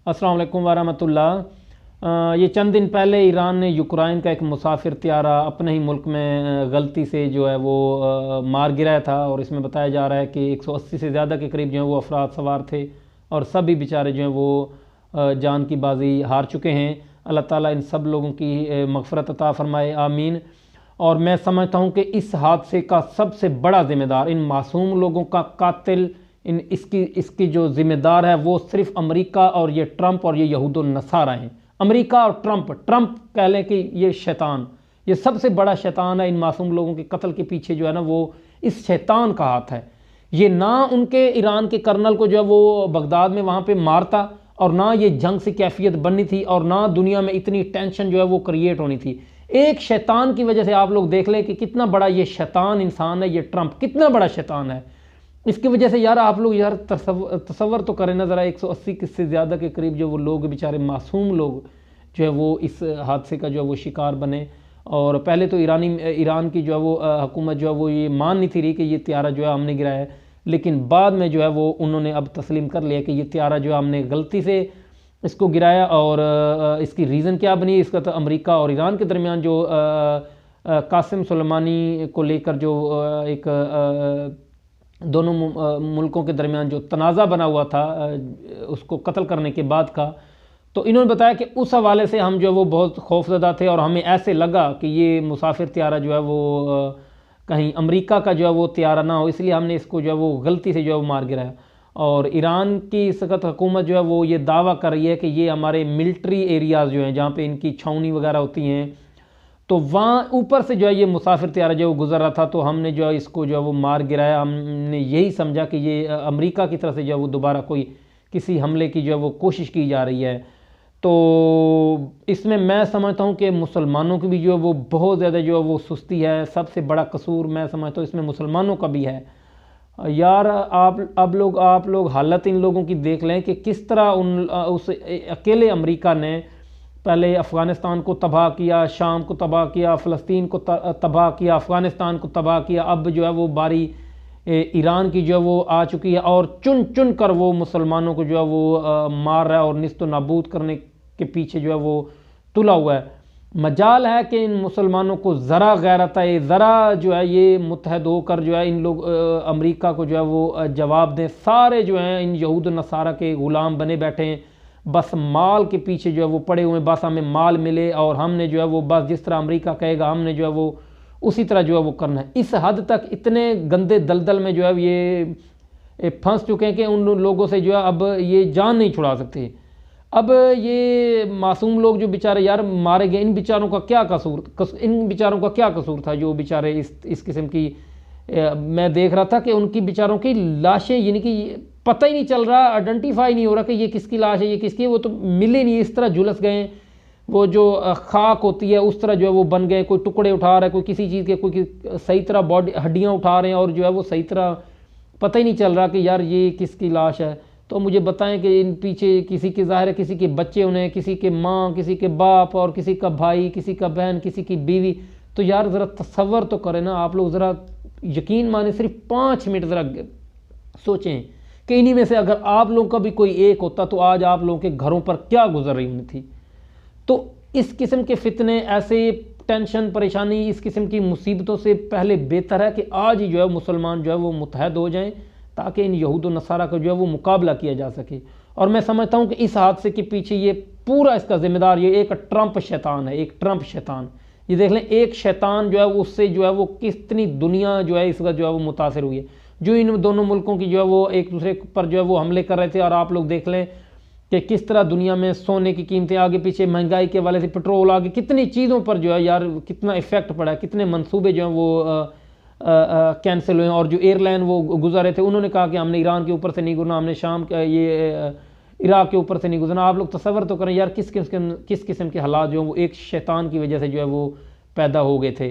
अस्सलाम वालेकुम वरहमतुल्लाह। ये चंद दिन पहले ईरान ने यूक्रेन का एक मुसाफिर त्यारा अपने ही मुल्क में गलती से जो है वो मार गिराया था, और इसमें बताया जा रहा है कि 180 से ज़्यादा के करीब जो है वो अफराद सवार थे और सभी बेचारे जो हैं वो जान की बाजी हार चुके हैं। अल्लाह ताला इन सब लोगों की मग़फ़िरत अता फ़रमाए, आमीन। और मैं समझता हूँ कि इस हादसे का सबसे बड़ा ज़िम्मेदार, इन मासूम लोगों का कातिल, इसकी जो ज़िम्मेदार है वो सिर्फ़ अमेरिका और ये ट्रंप और ये यहूद व नसारा हैं। अमेरिका और ट्रंप कह लें कि ये शैतान, ये सबसे बड़ा शैतान है। इन मासूम लोगों के कत्ल के पीछे जो है ना वो इस शैतान का हाथ है। ये ना उनके ईरान के कर्नल को जो है वो बगदाद में वहाँ पे मारता, और ना ये जंग से कैफियत बननी थी, और ना दुनिया में इतनी टेंशन जो है वो क्रिएट होनी थी। एक शैतान की वजह से आप लोग देख लें कि कितना बड़ा ये शैतान इंसान है, ये ट्रंप कितना बड़ा शैतान है। इसकी वजह से यार आप लोग यार तसव्वुर तो करें ना ज़रा, 180 से ज़्यादा के करीब जो वो लोग बेचारे मासूम लोग जो है वो इस हादसे का जो है वो शिकार बने। और पहले तो ईरान की जो है वो हुकूमत जो है वो ये मान नहीं थी रही कि ये त्यारा जो है हमने गिराया है, लेकिन बाद में जो है वो उन्होंने अब तस्लीम कर लिया कि ये त्यारा जो है हमने गलती से इसको गिराया। और इसकी रीज़न क्या बनी, इसका तो अमेरिका और ईरान के दरमियान जो कासिम सुलेमानी को लेकर जो एक दोनों मुल्कों के दरमियान जो तनाज़ा बना हुआ था उसको कत्ल करने के बाद का, तो इन्होंने बताया कि उस हवाले से हम जो है वो बहुत खौफज़दा थे, और हमें ऐसे लगा कि ये मुसाफिर त्यारा जो है वो कहीं अमेरिका का जो है वो त्यारा ना हो, इसलिए हमने इसको जो है वो गलती से जो है वो मार गिराया। और ईरान की इस वक्त हुकूमत जो है वो ये दावा कर रही है कि ये हमारे मिलिट्री एरियाज़ जो हैं जहाँ पे इनकी छावनी वगैरह होती हैं, तो वहाँ ऊपर से जो है ये मुसाफिर त्यारा जो गुजर रहा था, तो हमने जो है इसको जो है वो मार गिराया। हमने यही समझा कि ये अमेरिका की तरफ से जो है वो दोबारा कोई किसी हमले की जो है वो कोशिश की जा रही है। तो इसमें मैं समझता हूँ कि मुसलमानों की भी जो है वो बहुत ज़्यादा जो है वो सुस्ती है। सबसे बड़ा कसूर मैं समझता हूँ इसमें मुसलमानों का भी है। यार आप लोग हालत इन लोगों की देख लें कि किस तरह उस अकेले अमेरिका ने पहले अफ़गानिस्तान को तबाह किया, शाम को तबाह किया, फ़लस्तीन को तबाह किया, अफ़गानिस्तान को तबाह किया, अब जो है वो बारी ईरान की जो है वो आ चुकी है, और चुन चुन कर वो मुसलमानों को जो है वो मार रहा है और निस्त नाबूद करने के पीछे जो है वो तुला हुआ है। मजाल है कि इन मुसलमानों को ज़रा गैरत है, ज़रा जो है ये मुत्तहद होकर जो है इन लोग अमेरिका को जो है वो जवाब दें। सारे जो हैं इन यहूद नसारा के ग़ुलाम बने बैठे हैं, बस माल के पीछे जो है वो पड़े हुए हैं, बस हमें माल मिले और हमने जो है वो बस जिस तरह अमेरिका कहेगा हमने जो है वो उसी तरह जो है वो करना है। इस हद तक इतने गंदे दलदल में जो है ये फंस चुके हैं कि उन लोगों से जो है अब ये जान नहीं छुड़ा सकते। अब ये मासूम लोग जो बेचारे यार मारे गए, इन बेचारों का क्या कसूर था जो बेचारे इस किस्म की मैं देख रहा था कि उनकी बेचारों की लाशें, यानी कि पता ही नहीं चल रहा, आइडेंटिफाई नहीं हो रहा कि ये किसकी लाश है, ये किसकी है, वो तो मिले नहीं, इस तरह झुलस गए। वो जो खाक होती है उस तरह जो है वो बन गए, कोई टुकड़े उठा रहा है, कोई किसी चीज़ के, कोई सही तरह बॉडी हड्डियाँ उठा रहे हैं, और जो है वो सही तरह पता ही नहीं चल रहा कि यार ये किसकी लाश है। तो मुझे बताएं कि इन पीछे किसी के ज़ाहिर है किसी के बच्चे उन्हें, किसी के माँ, किसी के बाप, और किसी का भाई, किसी का बहन, किसी की बीवी। तो यार ज़रा तसव्वुर तो करें ना आप लोग, ज़रा यकीन माने सिर्फ 5 मिनट ज़रा सोचें कि इन्हीं में से अगर आप लोगों का भी कोई एक होता तो आज आप लोगों के घरों पर क्या गुजर रही होनी थी। तो इस किस्म के फितने, ऐसे टेंशन, परेशानी, इस किस्म की मुसीबतों से पहले बेहतर है कि आज ही जो है मुसलमान जो है वो मुत्तहद हो जाएं, ताकि इन यहूद व नसारा का जो है वो मुकाबला किया जा सके। और मैं समझता हूँ कि इस हादसे के पीछे ये पूरा इसका ज़िम्मेदार ये एक ट्रंप शैतान है, एक ट्रंप शैतान। ये देख लें, एक शैतान जो है उससे जो है वो कितनी दुनिया जो है इस वक्त जो है वो मुतासर हुई है। जो इन दोनों मुल्कों की जो है वो एक दूसरे पर जो है वो हमले कर रहे थे, और आप लोग देख लें कि किस तरह दुनिया में सोने की कीमतें आगे पीछे, महंगाई के वाले से पेट्रोल आगे, कितनी चीज़ों पर जो है यार कितना इफ़ेक्ट पड़ा है, कितने मंसूबे जो हैं वो कैंसिल हुए। और जो एयरलाइन वो गुजर रहे थे उन्होंने कहा कि हमने ईरान के ऊपर से नहीं गुजरना, हमने शाम का ये इराक़ के ऊपर से नहीं गुजरना। आप लोग तसव्वुर तो करें यार किस किस्म के हालात जो हैं वो एक शैतान की वजह से जो है वो पैदा हो गए थे।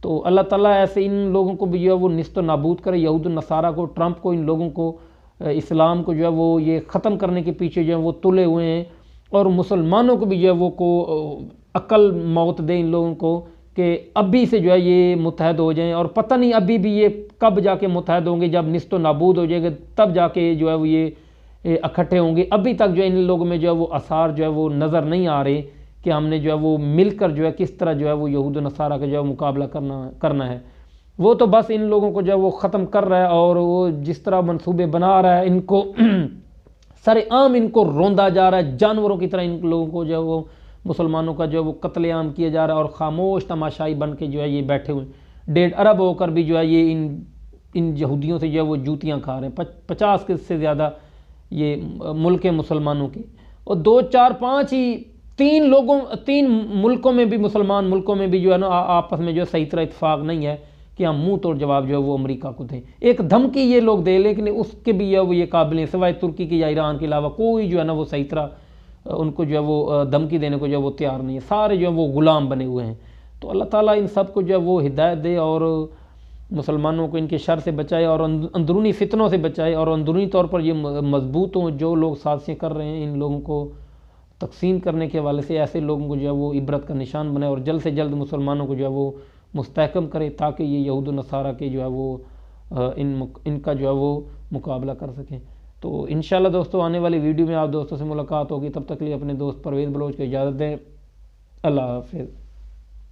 तो अल्लाह ताला ऐसे इन लोगों को भी जो है वो निस्त नाबूद करे, यहूद नसारा को, ट्रंप को, इन लोगों को, इस्लाम को जो है वो ये ख़त्म करने के पीछे जो है वो तुले हुए हैं। और मुसलमानों को भी जो है वो को अक्ल मौत दे इन लोगों को कि अभी से जो है ये मुत्तहद हो जाएं। और पता नहीं अभी भी ये कब जाके मुत्तहद होंगे, जब निस्त नाबूद हो जाएगा तब जाके जो है वो ये اکٹھے ہوں گے. ابھی تک جو ہے ان لوگوں میں جو ہے وہ آثار جو ہے وہ نظر نہیں آ رہے کہ ہم نے جو ہے وہ مل کر جو ہے کس طرح جو ہے وہ یہود و نصارہ کا جو ہے مقابلہ کرنا ہے. وہ تو بس ان لوگوں کو جو ہے وہ ختم کر رہا ہے اور وہ جس طرح منصوبے بنا رہا ہے ان کو سر عام ان کو روندا جا رہا ہے, جانوروں کی طرح ان لوگوں کو جو ہے وہ مسلمانوں کا جو ہے وہ قتل عام کیا جا رہا ہے, اور خاموش تماشائی بن کے جو ہے یہ بیٹھے ہوئے 1.5 ارب ہو کر بھی جو ہے یہ ان یہودیوں سے جو ہے وہ جوتیاں کھا رہے ہیں. 50 سے زیادہ یہ ملک مسلمانوں کے, اور 2 4 5 ہی 3 ملکوں میں بھی, مسلمان ملکوں میں بھی جو ہے نا آپس میں جو ہے صحیح طرح اتفاق نہیں ہے کہ ہم منہ توڑ جواب جو ہے وہ امریکہ کو دیں. ایک دھمکی یہ لوگ دیں لیکن اس کے بھی وہ یہ قابل ہیں, سوائے ترکی کی یا ایران کے علاوہ کوئی جو ہے نا وہ صحیح طرح ان کو جو ہے وہ دھمکی دینے کو جو ہے وہ تیار نہیں ہے. سارے جو ہے وہ غلام بنے ہوئے ہیں. تو اللہ تعالیٰ ان سب کو جو ہے وہ ہدایت دے اور مسلمانوں کو ان کے شر سے بچائے اور اندرونی فتنوں سے بچائے, اور اندرونی طور پر یہ مضبوط ہوں. جو لوگ سازشیں کر رہے ہیں ان لوگوں کو تقسیم کرنے کے حوالے سے ایسے لوگوں کو جو ہے وہ عبرت کا نشان بنائے اور جلد سے جلد مسلمانوں کو جو ہے وہ مستحکم کرے تاکہ یہ یہود و نصارہ کے جو ہے وہ ان کا جو ہے وہ مقابلہ کر سکیں. تو انشاءاللہ دوستو آنے والی ویڈیو میں آپ دوستوں سے ملاقات ہوگی. تب تک لیے اپنے دوست پرویز بلوچ کو اجازت دیں. اللہ حافظ.